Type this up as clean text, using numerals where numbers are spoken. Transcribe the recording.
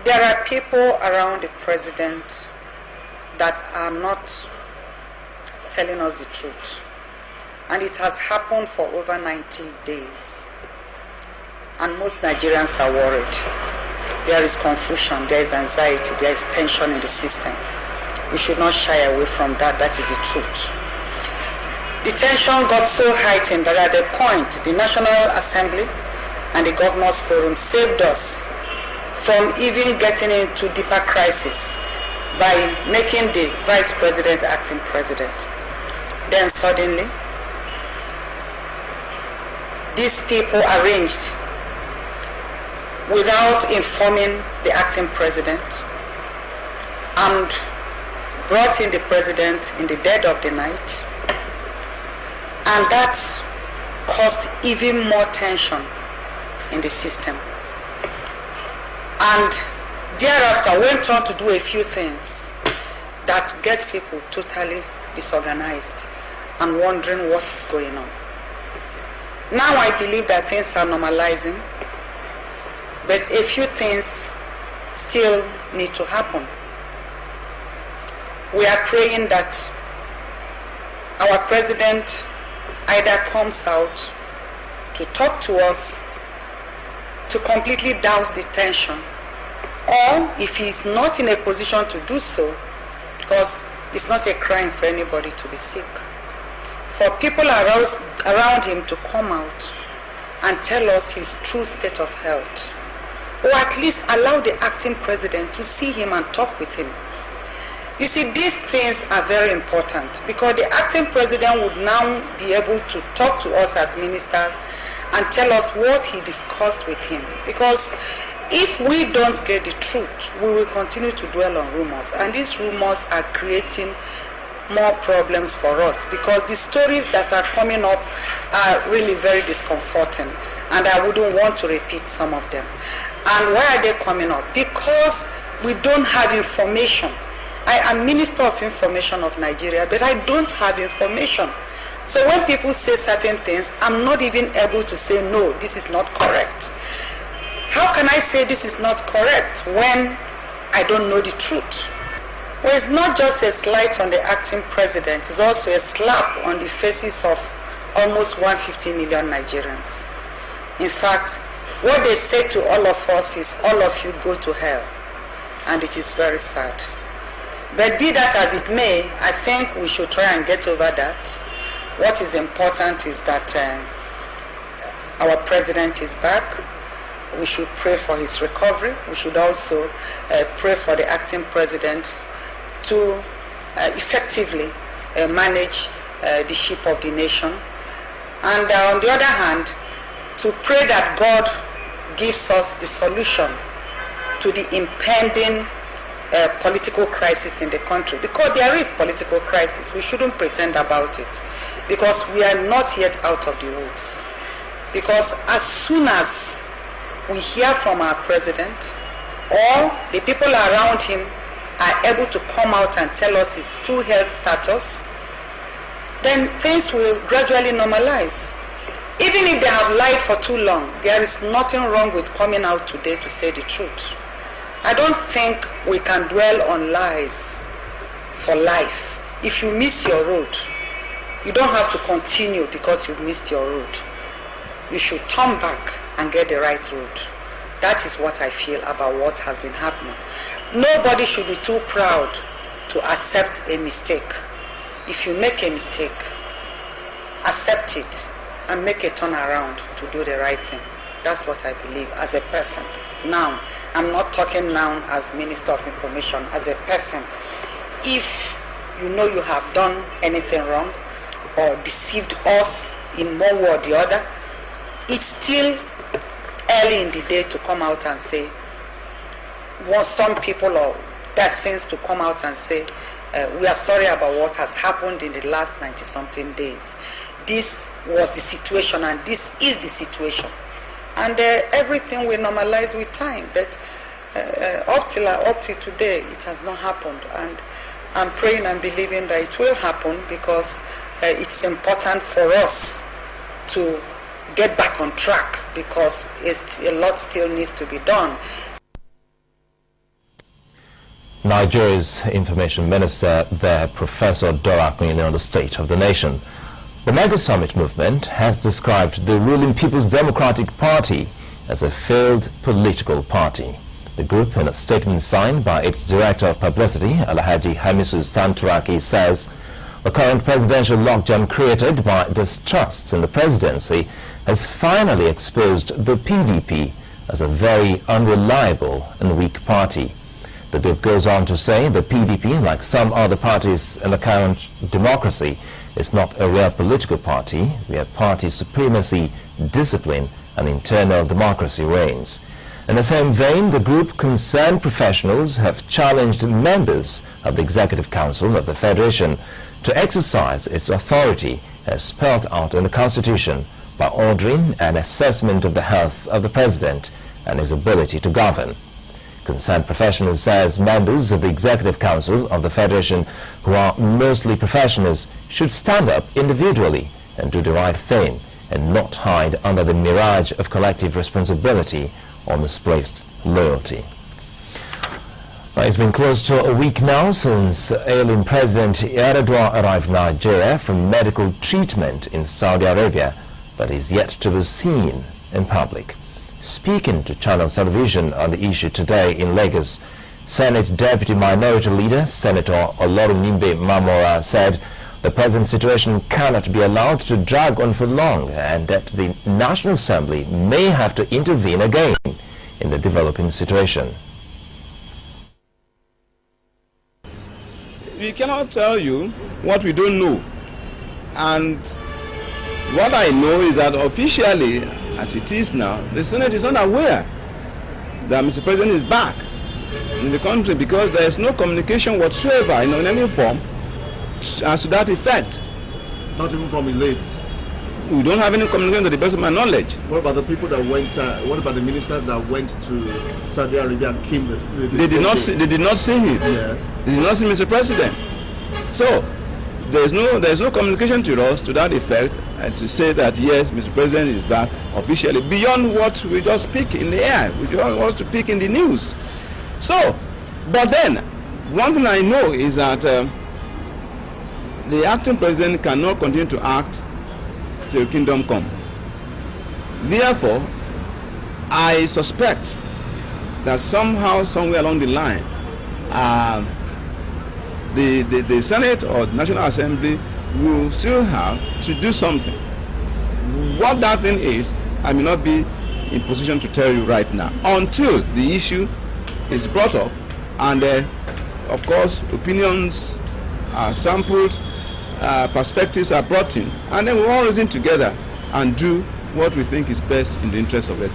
There are people around the president that are not telling us the truth. And it has happened for over 90 days. And most Nigerians are worried. There is confusion, there is anxiety, there is tension in the system. We should not shy away from that. That is the truth. The tension got so heightened that at the point, the National Assembly and the Governors Forum saved us from even getting into deeper crisis by making the Vice President acting President. Then suddenly, these people arranged without informing the acting President and brought in the President in the dead of the night, and that caused even more tension in the system. And thereafter went on to do a few things that get people totally disorganized and wondering what is going on. Now I believe that things are normalizing, but a few things still need to happen. We are praying that our president either comes out to talk to us to completely douse the tension, or if he is not in a position to do so, because it's not a crime for anybody to be sick, for people around him to come out and tell us his true state of health, or at least allow the acting president to see him and talk with him. You see, these things are very important because the acting president would now be able to talk to us as ministers and tell us what he discussed with him. Because if we don't get the truth, we will continue to dwell on rumors, and these rumors are creating more problems for us because the stories that are coming up are really very discomforting, and I wouldn't want to repeat some of them. And why are they coming up? Because we don't have information. I am Minister of Information of Nigeria, but I don't have information. So when people say certain things, I'm not even able to say, no, this is not correct. How can I say this is not correct when I don't know the truth? Well, it's not just a slight on the acting president, it's also a slap on the faces of almost 150 million Nigerians. In fact, what they say to all of us is, all of you go to hell. And it is very sad. But be that as it may, I think we should try and get over that. What is important is that our president is back. We should pray for his recovery. We should also pray for the acting president to effectively manage the ship of the nation. And on the other hand, to pray that God gives us the solution to the impending political crisis in the country. Because there is political crisis. We shouldn't pretend about it. Because we are not yet out of the woods. Because as soon as we hear from our president, or the people around him are able to come out and tell us his true health status, then things will gradually normalize. Even if they have lied for too long, there is nothing wrong with coming out today to say the truth. I don't think we can dwell on lies for life. If you miss your road, you don't have to continue because you've missed your road. You should turn back and get the right road. That is what I feel about what has been happening. Nobody should be too proud to accept a mistake. If you make a mistake, accept it and make a turnaround to do the right thing. That's what I believe as a person. Now, I'm not talking now as Minister of Information, as a person. If you know you have done anything wrong or deceived us in one way or the other, it's still early in the day to come out and say, want some people or persons to come out and say, we are sorry about what has happened in the last 90-something days. This was the situation and this is the situation. And everything will normalize with time. But up till today, it has not happened. And I'm praying and believing that it will happen because it's important for us to get back on track because a lot still needs to be done. Nigeria's Information Minister there, Professor Dora Akunyili, on the state of the nation. The Mega Summit movement has described the ruling People's Democratic Party as a failed political party. The group, in a statement signed by its Director of Publicity, Alhaji Hamisu Santuraki, says the current presidential logjam created by distrust in the presidency has finally exposed the PDP as a very unreliable and weak party. The group goes on to say the PDP, like some other parties in the current democracy, is not a real political party where party supremacy, discipline and internal democracy reigns. In the same vein, the group concerned professionals have challenged members of the Executive Council of the Federation to exercise its authority as spelled out in the Constitution by ordering an assessment of the health of the President and his ability to govern. Concerned professionals says members of the Executive Council of the Federation, who are mostly professionals, should stand up individually and do the right thing and not hide under the mirage of collective responsibility or misplaced loyalty. It's been close to a week now since ailing President Yaradua arrived in Nigeria from medical treatment in Saudi Arabia, but is yet to be seen in public. Speaking to Channel Television on the issue today in Lagos, Senate Deputy Minority Leader Senator Olorunimbe Mamora said the present situation cannot be allowed to drag on for long and that the National Assembly may have to intervene again in the developing situation. We cannot tell you what we don't know, and what I know is that officially, as it is now, the Senate is not aware that Mr. President is back in the country because there is no communication whatsoever in any form as to that effect. Not even from his lips. We don't have any communication to the best of my knowledge. What about the people that went? What about the ministers that went to Saudi Arabia and came? They did not see him. Yes. They did not see Mr. President. So there is no communication to us to that effect, and to say that yes, Mr. President is back officially beyond what we just speak in the air. We just want to speak in the news. So, but then one thing I know is that the acting president cannot continue to act till kingdom come. Therefore, I suspect that somehow, somewhere along the line, the Senate or the National Assembly will still have to do something. What that thing is, I may not be in position to tell you right now, until the issue is brought up and of course opinions are sampled, perspectives are brought in, and then we all reason together and do what we think is best in the interest of the